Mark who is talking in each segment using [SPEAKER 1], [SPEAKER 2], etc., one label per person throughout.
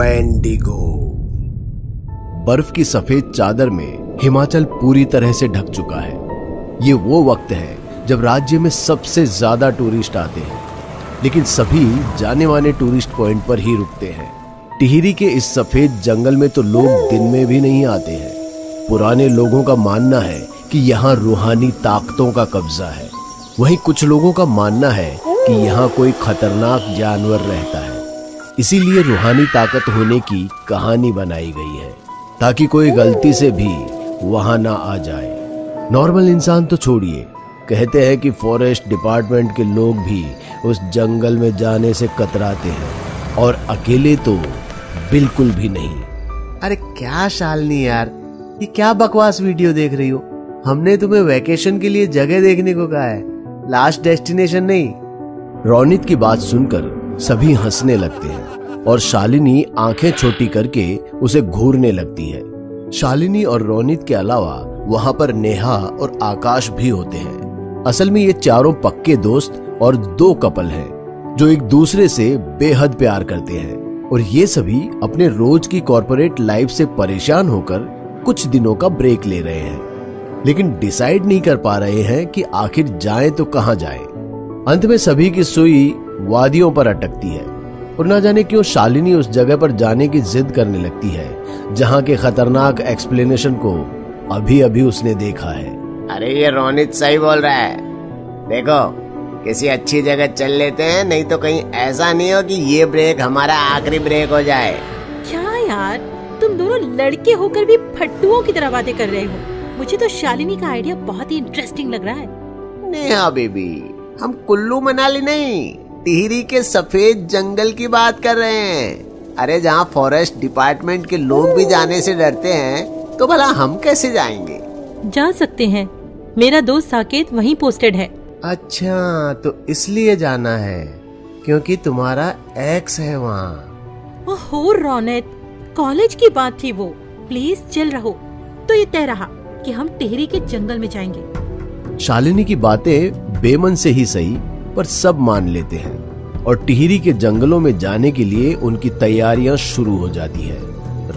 [SPEAKER 1] Wendigo. बर्फ की सफेद चादर में हिमाचल पूरी तरह से ढक चुका है। ये वो वक्त है जब राज्य में सबसे ज्यादा टूरिस्ट आते हैं, लेकिन सभी जाने माने टूरिस्ट पॉइंट पर ही रुकते हैं। टिहरी के इस सफेद जंगल में तो लोग दिन में भी नहीं आते हैं। पुराने लोगों का मानना है कि यहाँ रूहानी ताकतों का कब्जा है। वहीं कुछ लोगों का मानना है कि यहाँ कोई खतरनाक जानवर रहता है, इसीलिए रूहानी ताकत होने की कहानी बनाई गई है ताकि कोई गलती से भी वहां ना आ जाए। नॉर्मल इंसान तो छोड़िए, कहते हैं कि फॉरेस्ट डिपार्टमेंट के लोग भी उस जंगल में जाने से कतराते हैं, और अकेले तो बिल्कुल भी नहीं।
[SPEAKER 2] अरे क्या शालिनी यार, ये क्या बकवास वीडियो देख रही हो? हमने तुम्हें वैकेशन के लिए जगह देखने को कहा है, लास्ट डेस्टिनेशन नहीं।
[SPEAKER 1] रोनित की बात सुनकर सभी हंसने लगते हैं और शालिनी आंखें छोटी करके उसे घूरने लगती है। शालिनी और रोनित के अलावा वहां पर नेहा और आकाश भी होते हैं। असल में ये चारों पक्के दोस्त और दो कपल हैं जो एक दूसरे से बेहद प्यार करते हैं, और ये सभी अपने रोज की कॉर्पोरेट लाइफ से परेशान होकर कुछ दिनों का ब्रेक ले रहे हैं, लेकिन डिसाइड नहीं कर पा रहे हैं कि आखिर जाएं तो कहां जाएं। अंत में सभी की सुई वादियों पर अटकती है, और न जाने क्यों शालिनी उस जगह पर जाने की जिद करने लगती है जहां के खतरनाक एक्सप्लेनेशन को अभी अभी उसने देखा है।
[SPEAKER 2] अरे ये रोनित सही बोल रहा है, देखो किसी अच्छी जगह चल लेते हैं, नहीं तो कहीं ऐसा नहीं हो कि ये ब्रेक हमारा आखिरी ब्रेक हो जाए।
[SPEAKER 3] क्या यार, तुम दोनों लड़के होकर भी फट्टुओं की तरह बातें कर रहे हो। मुझे तो शालिनी का आइडिया बहुत ही इंटरेस्टिंग लग रहा है।
[SPEAKER 2] नेहा बेबी, हम कुल्लू मनाली नहीं, टिहरी के सफेद जंगल की बात कर रहे हैं। अरे जहाँ फॉरेस्ट डिपार्टमेंट के लोग भी जाने से डरते हैं, तो भला हम कैसे जाएंगे?
[SPEAKER 3] जा सकते हैं, मेरा दोस्त साकेत वहीं पोस्टेड है।
[SPEAKER 2] अच्छा, तो इसलिए जाना है क्योंकि तुम्हारा एक्स है वहाँ।
[SPEAKER 3] ओहो रोनित, कॉलेज की बात थी वो, प्लीज चिल रहो। तो ये तय रहा कि हम टिहरी के जंगल में जाएंगे।
[SPEAKER 1] शालिनी की बातें बेमन से ही सही, पर सब मान लेते हैं और टिहरी के जंगलों में जाने के लिए उनकी तैयारियां शुरू हो जाती है।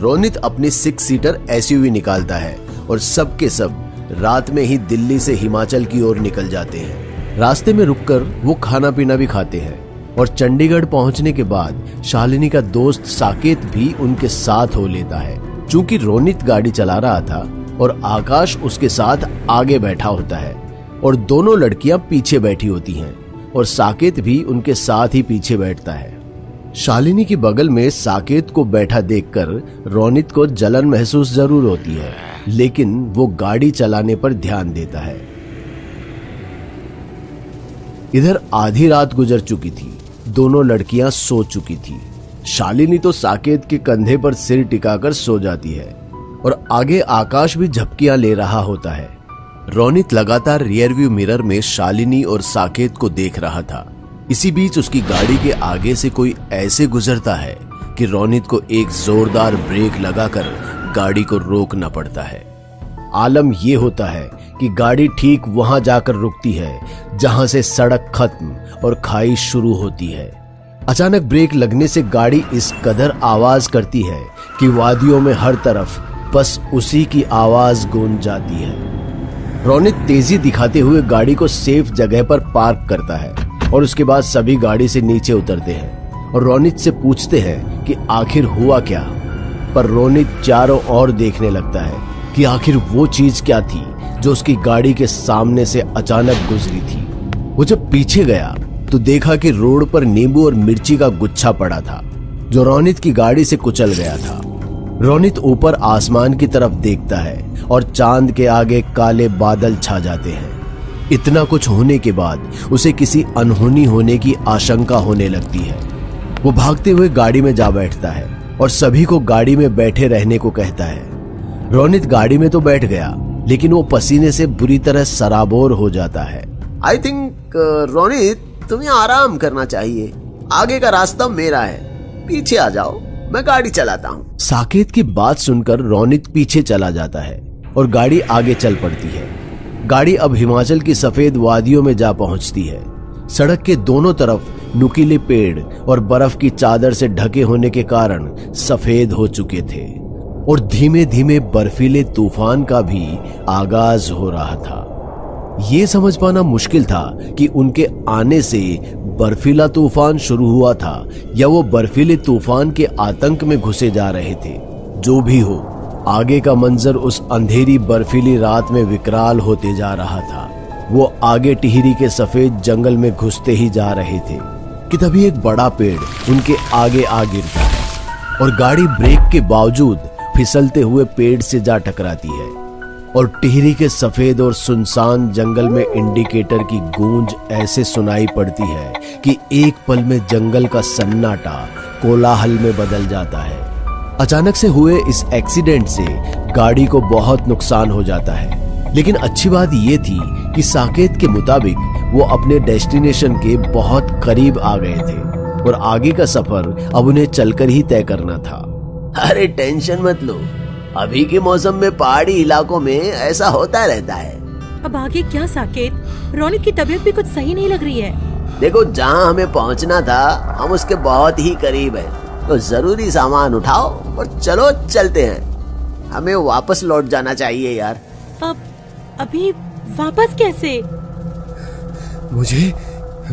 [SPEAKER 1] रोनित अपनी 6 सीटर एसयूवी निकालता है और सब के सब रात में ही दिल्ली से हिमाचल की ओर निकल जाते हैं। रास्ते में रुककर वो खाना पीना भी खाते हैं, और चंडीगढ़ पहुंचने के बाद शालिनी का दोस्त साकेत भी उनके साथ हो लेता है। चूंकि रोनित गाड़ी चला रहा था और आकाश उसके साथ आगे बैठा होता है, और दोनों लड़कियां पीछे बैठी होती हैं, और साकेत भी उनके साथ ही पीछे बैठता है। शालिनी के बगल में साकेत को बैठा देखकर रोनित को जलन महसूस जरूर होती है, लेकिन वो गाड़ी चलाने पर ध्यान देता है। इधर आधी रात गुजर चुकी थी, दोनों लड़कियां सो चुकी थी। शालिनी तो साकेत के कंधे पर सिर टिकाकर सो जाती है, और आगे आकाश भी झपकियां ले रहा होता है। रोनित लगातार रियरव्यू मिरर में शालिनी और साकेत को देख रहा था। इसी बीच उसकी गाड़ी के आगे से कोई ऐसे गुजरता है कि रोनित को एक जोरदार ब्रेक लगाकर गाड़ी को रोकना पड़ता है। आलम यह होता है कि गाड़ी ठीक वहां जाकर रुकती है जहां से सड़क खत्म और खाई शुरू होती है। अचानक ब्रेक लगने से गाड़ी इस कदर आवाज करती है कि वादियों में हर तरफ बस उसी की आवाज गूंज जाती है। रोनित तेजी दिखाते हुए गाड़ी को सेफ जगह पर पार्क करता है, और उसके बाद सभी गाड़ी से नीचे उतरते हैं और रोनित से पूछते हैं कि आखिर हुआ क्या। पर रोनित चारों ओर देखने लगता है कि आखिर वो चीज क्या थी जो उसकी गाड़ी के सामने से अचानक गुजरी थी। वो जब पीछे गया तो देखा कि रोड पर नींबू और मिर्ची का गुच्छा पड़ा था, जो रोनित की गाड़ी से कुचल गया था। रोनित ऊपर आसमान की तरफ देखता है और चांद के आगे काले बादल छा जाते हैं। इतना कुछ होने के बाद उसे किसी अनहोनी होने की आशंका होने लगती है। वो भागते हुए गाड़ी में जा बैठता है और सभी को गाड़ी में बैठे रहने को कहता है। रोनित गाड़ी में तो बैठ गया, लेकिन वो पसीने से बुरी तरह सराबोर हो जाता है।
[SPEAKER 2] आई थिंक रोनित, तुम्हें आराम करना चाहिए। आगे का रास्ता मेरा है, पीछे आ जाओ, मैं गाड़ी चलाता हूँ।
[SPEAKER 1] साकेत की बात सुनकर रोनित पीछे चला जाता है और गाड़ी आगे चल पड़ती है। गाड़ी अब हिमाचल की सफेद वादियों में जा पहुंचती है। सड़क के दोनों तरफ नुकीले पेड़ और बर्फ की चादर से ढके होने के कारण सफेद हो चुके थे और धीमे धीमे बर्फीले तूफान का भी आगाज हो रहा था। ये समझ पाना मुश्किल था कि उनके आने से बर्फीला तूफान शुरू हुआ था या वो बर्फीले तूफान के आतंक में घुसे जा रहे थे। जो भी हो, आगे का मंजर उस अंधेरी बर्फीली रात में विकराल होते जा रहा था। वो आगे टिहरी के सफेद जंगल में घुसते ही जा रहे थे कि तभी एक बड़ा पेड़ उनके आगे आ गिरता है और गाड़ी ब्रेक के बावजूद फिसलते हुए पेड़ से जा टकराती है और टिहरी के सफेद और सुनसान जंगल में इंडिकेटर की गूंज ऐसे सुनाई पड़ती है कि एक पल में जंगल का सन्नाटा कोलाहल में बदल जाता है। अचानक से हुए इस एक्सीडेंट से गाड़ी को बहुत नुकसान हो जाता है, लेकिन अच्छी बात यह थी कि साकेत के मुताबिक वो अपने डेस्टिनेशन के बहुत करीब आ गए थे और आगे का सफर अब उन्हें चलकर ही तय करना था।
[SPEAKER 2] अरे टेंशन मत लो, अभी के मौसम में पहाड़ी इलाकों में ऐसा होता रहता है।
[SPEAKER 3] अब आगे क्या साकेत? रोनित की तबीयत भी कुछ सही नहीं लग रही है।
[SPEAKER 2] देखो, जहाँ हमें पहुँचना था हम उसके बहुत ही करीब हैं, तो जरूरी सामान उठाओ और चलो चलते हैं। हमें वापस लौट जाना चाहिए यार।
[SPEAKER 3] अब अभी वापस कैसे?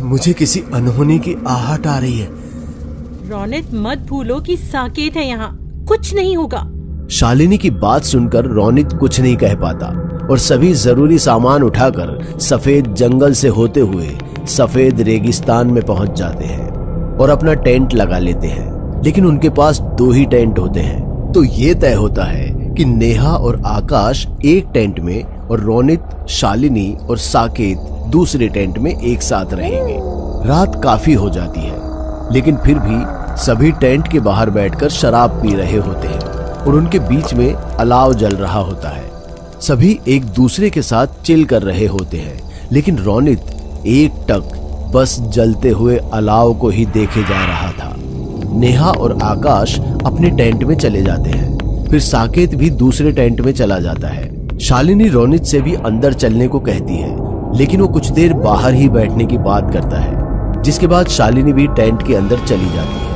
[SPEAKER 1] मुझे किसी अनहोनी की आहट आ रही है।
[SPEAKER 3] रोनित, मत भूलो कि साकेत है यहाँ, कुछ नहीं होगा।
[SPEAKER 1] शालिनी की बात सुनकर रोनित कुछ नहीं कह पाता और सभी जरूरी सामान उठाकर सफेद जंगल से होते हुए सफेद रेगिस्तान में पहुंच जाते हैं और अपना टेंट लगा लेते हैं। लेकिन उनके पास 2 ही टेंट होते हैं, तो ये तय होता है कि नेहा और आकाश एक टेंट में और रोनित, शालिनी और साकेत दूसरे टेंट में एक साथ रहेंगे। रात काफी हो जाती है, लेकिन फिर भी सभी टेंट के बाहर बैठकर शराब पी रहे होते हैं और उनके बीच में अलाव जल रहा होता है। सभी एक दूसरे के साथ चिल कर रहे होते हैं, लेकिन रोनित एक टक बस जलते हुए अलाव को ही देखे जा रहा था। नेहा और आकाश अपने टेंट में चले जाते हैं, फिर साकेत भी दूसरे टेंट में चला जाता है। शालिनी रोनित से भी अंदर चलने को कहती है, लेकिन वो कुछ देर बाहर ही बैठने की बात करता है, जिसके बाद शालिनी भी टेंट के अंदर चली जाती है।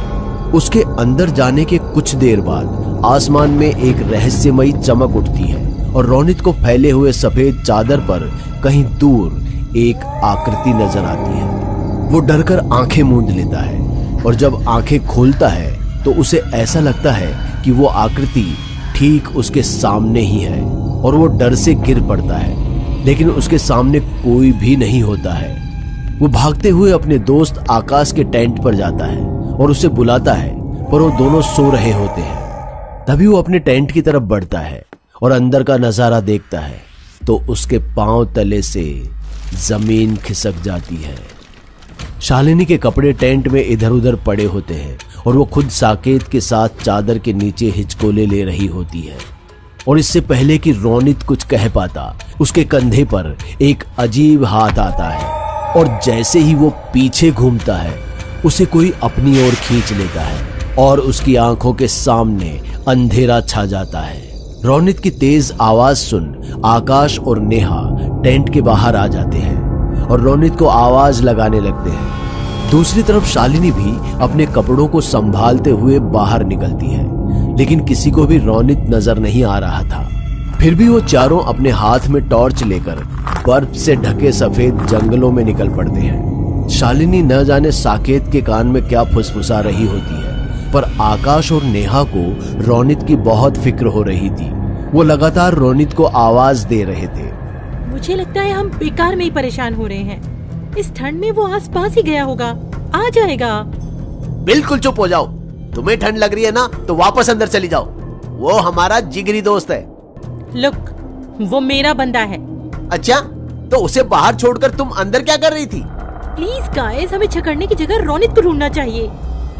[SPEAKER 1] उसके अंदर जाने के कुछ देर बाद आसमान में एक रहस्यमयी चमक उठती है और रोनित को फैले हुए सफेद चादर पर कहीं दूर एक आकृति नजर आती है। वो डरकर आंखें मूंद लेता है और जब आंखें खोलता है तो उसे ऐसा लगता है कि वो आकृति ठीक उसके सामने ही है और वो डर से गिर पड़ता है, लेकिन उसके सामने कोई भी नहीं होता है। वो भागते हुए अपने दोस्त आकाश के टेंट पर जाता है और उसे बुलाता है, पर वो दोनों सो रहे होते हैं। तभी वो अपने टेंट की तरफ बढ़ता है और अंदर का नजारा देखता है तो उसके पांव तले से जमीन खिसक जाती है। शालिनी के कपड़े टेंट में इधर उधर पड़े होते हैं और वो खुद साकेत के साथ चादर के नीचे हिचकोले ले रही होती है और इससे पहले कि रोनित कुछ कह पाता, उसके कंधे पर एक अजीब हाथ आता है और जैसे ही वो पीछे घूमता है उसे कोई अपनी ओर खींच लेता है और उसकी आंखों के सामने अंधेरा छा जाता है। रोनित की तेज आवाज सुन आकाश और नेहा टेंट के बाहर आ जाते हैं और रोनित को आवाज लगाने लगते हैं। दूसरी तरफ शालिनी भी अपने कपड़ों को संभालते हुए बाहर निकलती है, लेकिन किसी को भी रोनित नजर नहीं आ रहा था। फिर भी वो चारों अपने हाथ में टॉर्च लेकर बर्फ से ढके सफेद जंगलों में निकल पड़ते हैं। शालिनी न जाने साकेत के कान में क्या फुसफुसा रही होती है, पर आकाश और नेहा को रोनित की बहुत फिक्र हो रही थी। वो लगातार रोनित को आवाज दे रहे थे।
[SPEAKER 3] मुझे लगता है हम बेकार में ही परेशान हो रहे हैं। इस ठंड में वो आसपास ही गया होगा, आ जाएगा।
[SPEAKER 2] बिल्कुल चुप हो जाओ। तुम्हें ठंड लग रही है ना, तो वापस अंदर चली जाओ। वो हमारा जिगरी दोस्त है।
[SPEAKER 3] लुक, वो मेरा बंदा है।
[SPEAKER 2] अच्छा, तो उसे बाहर छोड़कर तुम अंदर क्या कर रही थी?
[SPEAKER 3] प्लीज गाइस, हमें झगड़ने की जगह रोनित को ढूंढना चाहिए।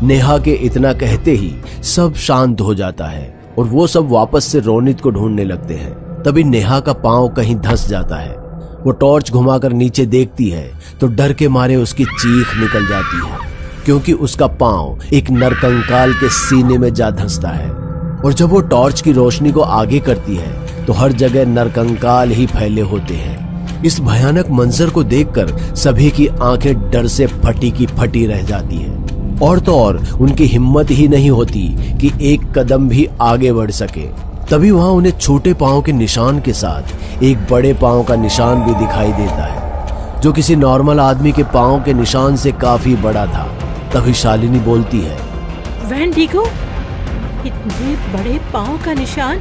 [SPEAKER 1] नेहा के इतना कहते ही सब शांत हो जाता है और वो सब वापस से रोनित को ढूंढने लगते हैं। तभी नेहा का पांव कहीं धंस जाता है। वो टॉर्च घुमाकर नीचे देखती है तो डर के मारे उसकी चीख निकल जाती है, क्योंकि उसका पांव एक नरकंकाल के सीने में जा धंसता है। और जब वो टॉर्च की रोशनी को आगे करती है तो हर जगह नरकंकाल ही फैले होते हैं। इस भयानक मंजर को देखकर सभी की आंखें डर से फटी की फटी रह जाती हैं। और तो और उनकी हिम्मत ही नहीं होती कि एक कदम भी आगे बढ़ सके। तभी वहां उन्हें छोटे पांव के निशान के साथ एक बड़े पांव का निशान भी दिखाई देता है, जो किसी नॉर्मल आदमी के पांव के निशान से काफी बड़ा था। तभी शालिनी बोलती है,
[SPEAKER 3] वेंडिगो, इतने बड़े पांव का निशान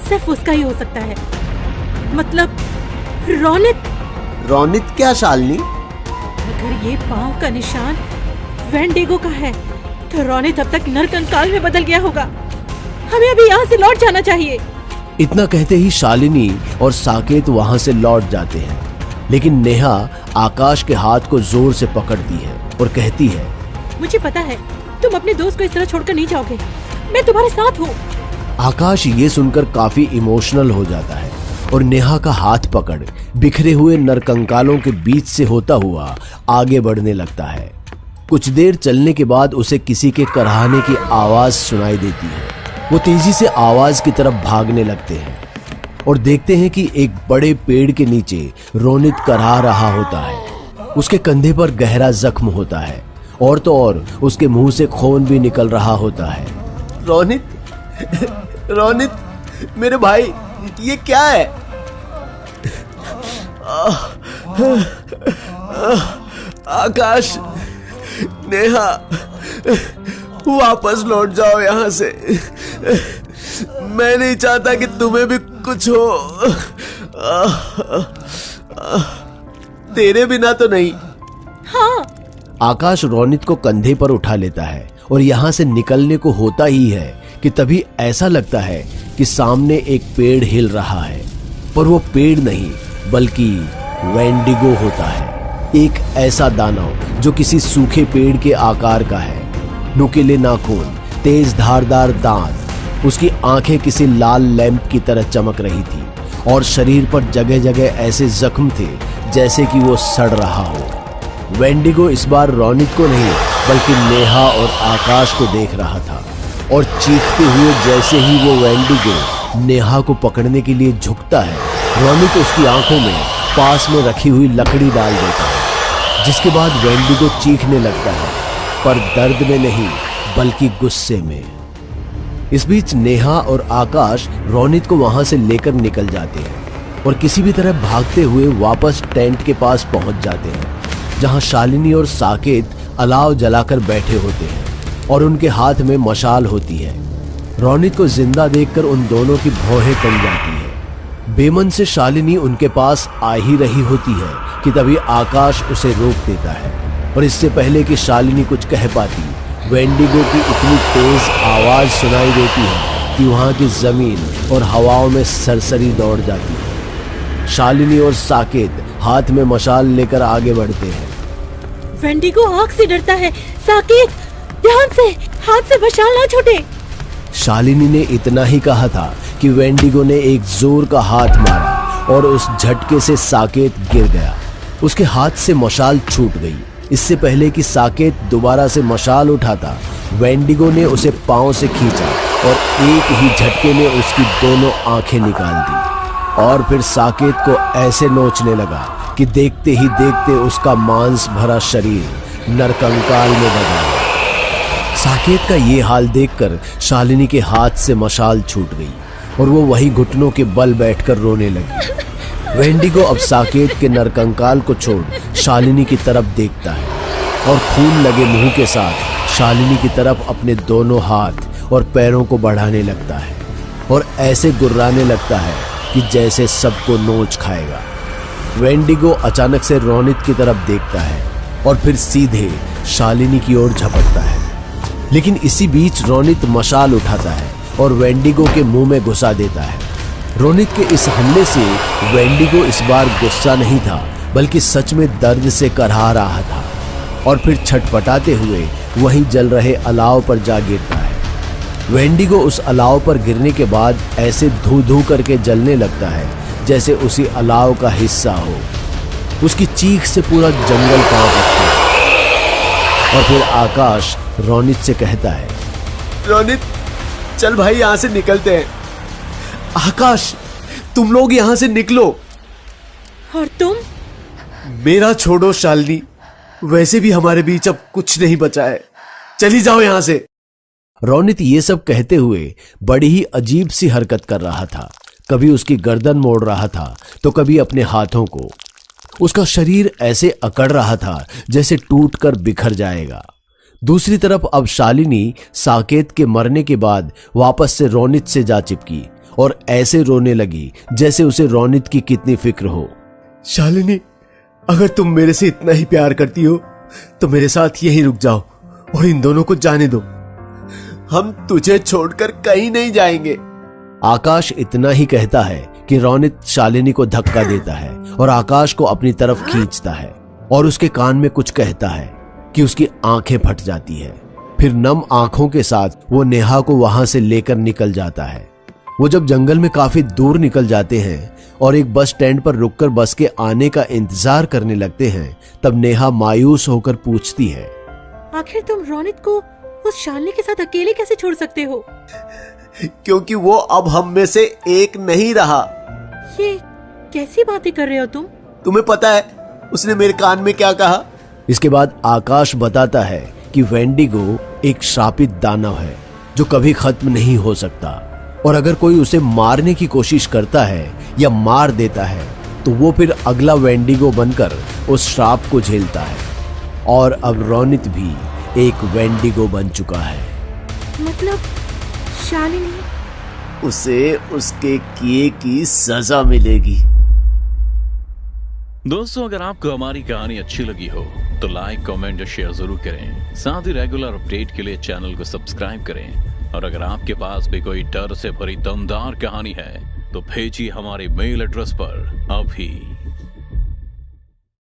[SPEAKER 3] सिर्फ उसका ही हो सकता है। मतलब रोनित।
[SPEAKER 2] रोनित क्या शालिनी?
[SPEAKER 3] अगर ये पांव का निशान वेंडिगो का है तो रोनित अब तक नरकंकाल में बदल गया होगा। हमें अभी यहाँ से लौट जाना चाहिए।
[SPEAKER 1] इतना कहते ही शालिनी और साकेत वहां से लौट जाते हैं, लेकिन नेहा आकाश के हाथ को जोर से पकड़ती है और कहती है,
[SPEAKER 3] मुझे पता है तुम अपने दोस्त को इस तरह छोड़कर नहीं जाओगे। मैं तुम्हारे साथ हूँ।
[SPEAKER 1] आकाश ये सुनकर काफी इमोशनल हो जाता है और नेहा का हाथ पकड़ बिखरे हुए नरकंकालों के बीच से होता हुआ आगे बढ़ने लगता है। कुछ देर चलने के बाद उसे किसी के कराहने की आवाज सुनाई देती है। वो तेजी से आवाज की तरफ भागने लगते हैं और देखते हैं कि एक बड़े पेड़ के नीचे रोनित कराह रहा होता है। उसके कंधे पर गहरा जख्म होता है और तो और उसके मुंह से खून भी निकल रहा होता है।
[SPEAKER 2] रोनित, रोनित मेरे भाई, ये क्या है? आकाश, नेहा, वापस लौट जाओ यहाँ से। मैं नहीं चाहता कि तुम्हें भी कुछ हो। तेरे बिना तो नहीं।
[SPEAKER 3] हाँ।
[SPEAKER 1] आकाश रोनित को कंधे पर उठा लेता है और यहाँ से निकलने को होता ही है कि तभी ऐसा लगता है कि सामने एक पेड़ हिल रहा है, पर वो पेड़ नहीं बल्कि वेंडिगो होता है। एक ऐसा दानव जो किसी सूखे पेड़ के आकार का है। नुकीले नाखून, तेज धारदार दांत, उसकी आंखें किसी लाल लैंप की तरह चमक रही थी और शरीर पर जगह जगह ऐसे जख्म थे जैसे कि वो सड़ रहा हो। वेंडिगो इस बार रोनित को नहीं बल्कि नेहा और आकाश को देख रहा था और चीखते हुए जैसे ही वो वेंडिगो नेहा को पकड़ने के लिए झुकता है, रोनित उसकी आंखों में पास में रखी हुई लकड़ी डाल देता है, जिसके बाद वेंडिगो चीखने लगता है, पर दर्द में नहीं बल्कि गुस्से में। इस बीच नेहा और आकाश रोनित को वहां से लेकर निकल जाते हैं और किसी भी तरह भागते हुए वापस टेंट के पास पहुंच जाते हैं, जहां शालिनी और साकेत अलाव जलाकर बैठे होते हैं और उनके हाथ में मशाल होती है। रोनित को जिंदा देखकर उन दोनों की भौहें तन जाती है। बेमन से शालिनी उनके पास आ ही रही होती है कि तभी आकाश उसे रोक देता है और इससे पहले कि शालिनी कुछ कह पाती, वेंडिगो की इतनी तेज आवाज सुनाई देती है कि वहां की जमीन और हवाओं में सरसरी दौड़ जाती है। शालिनी और साकेत हाथ में मशाल लेकर आगे बढ़ते हैं।
[SPEAKER 3] वेंडिगो आग से डरता है। साकेत, ध्यान से, हाथ से मशाल ना छूटे।
[SPEAKER 1] शालिनी ने इतना ही कहा था कि वेंडिगो ने एक जोर का हाथ मारा और उस झटके से साकेत गिर गया। उसके हाथ से मशाल छूट गई। इससे पहले कि साकेत दोबारा से मशाल उठाता, वेंडिगो ने उसे पांव से खींचा और एक ही झटके में उसकी दोनों आंखें निकाल दी और फिर साकेत को ऐसे नोचने लगा कि देखते ही देखते उसका मांस भरा शरीर नरकंकाल में बदल गया। साकेत का ये हाल देखकर शालिनी के हाथ से मशाल छूट गई और वो वही घुटनों के बल बैठकर रोने लगी। वेंडिगो अब साकेत के नरकंकाल को छोड़ शालिनी की तरफ देखता है और खून लगे मुंह के साथ शालिनी की तरफ अपने दोनों हाथ और पैरों को बढ़ाने लगता है और ऐसे गुर्राने लगता है कि जैसे सबको नोच खाएगा। वेंडिगो अचानक से रोनित की तरफ देखता है और फिर सीधे शालिनी की ओर झपटता है, लेकिन इसी बीच रोनित मशाल उठाता है और वेंडिगो के मुंह में घुसा देता है। रोनित के इस हमले से वेंडिगो इस बार गुस्सा नहीं था बल्कि सच में दर्द से करहा रहा था और फिर छटपटाते हुए वहीं जल रहे अलाव पर जा गिरता है। वेंडिगो उस अलाव पर गिरने के बाद ऐसे धू धू करके जलने लगता है जैसे उसी अलाव का हिस्सा हो। उसकी चीख से पूरा जंगल कांप उठता है और फिर आकाश रोनित से कहता है,
[SPEAKER 2] रोनित, चल भाई यहाँ से निकलते हैं।
[SPEAKER 1] आकाश, तुम लोग यहाँ से निकलो।
[SPEAKER 3] और तुम?
[SPEAKER 1] मेरा छोड़ो शालिनी, वैसे भी हमारे बीच अब कुछ नहीं बचा है, चली जाओ यहां से। रोनित ये सब कहते हुए बड़ी ही अजीब सी हरकत कर रहा था। कभी उसकी गर्दन मोड़ रहा था तो कभी अपने हाथों को। उसका शरीर ऐसे अकड़ रहा था जैसे टूटकर बिखर जाएगा। दूसरी तरफ अब शालिनी साकेत के मरने के बाद वापस से रोनित से जा चिपकी और ऐसे रोने लगी जैसे उसे रोनित की कितनी फिक्र हो। शालिनी, अगर तुम मेरे से इतना ही प्यार करती हो तो मेरे साथ यहीं रुक जाओ और इन दोनों को जाने दो।
[SPEAKER 2] हम तुझे छोड़कर कहीं नहीं जाएंगे।
[SPEAKER 1] आकाश इतना ही कहता है कि रोनित शालिनी को धक्का देता है और आकाश को अपनी तरफ खींचता है और उसके कान में कुछ कहता है कि उसकी आंखें फट जाती है। फिर नम आंखों के साथ वो नेहा को वहां से लेकर निकल जाता है। वो जब जंगल में काफी दूर निकल जाते हैं और एक बस स्टैंड पर रुककर बस के आने का इंतजार करने लगते हैं, तब नेहा मायूस होकर पूछती है,
[SPEAKER 3] आखिर तुम रोनित को उस शालिनी के साथ अकेले कैसे छोड़ सकते हो?
[SPEAKER 2] क्योंकि वो अब हम में से एक नहीं रहा।
[SPEAKER 3] ये कैसी बातें कर रहे हो तुम?
[SPEAKER 2] तुम्हें पता है उसने मेरे कान में क्या कहा?
[SPEAKER 1] इसके बाद आकाश बताता है कि वेंडिगो एक श्रापित दानव है जो कभी खत्म नहीं हो सकता और अगर कोई उसे मारने की कोशिश करता है या मार देता है तो वो फिर अगला वेंडिगो बनकर उस श्राप को झेलता है। और अब रोनित भी एक वेंडिगो बन चुका है।
[SPEAKER 3] मतलब शालिनी?
[SPEAKER 2] उसे उसके किए की सजा मिलेगी।
[SPEAKER 4] दोस्तों, अगर आपको हमारी कहानी अच्छी लगी हो तो लाइक, कमेंट और शेयर जरूर करें। साथ ही रेगुलर अपडेट के लिए चैनल को सब्सक्राइब करें। और अगर आपके पास भी कोई डर से भरी दमदार कहानी है तो भेजिए हमारे मेल एड्रेस पर अभी।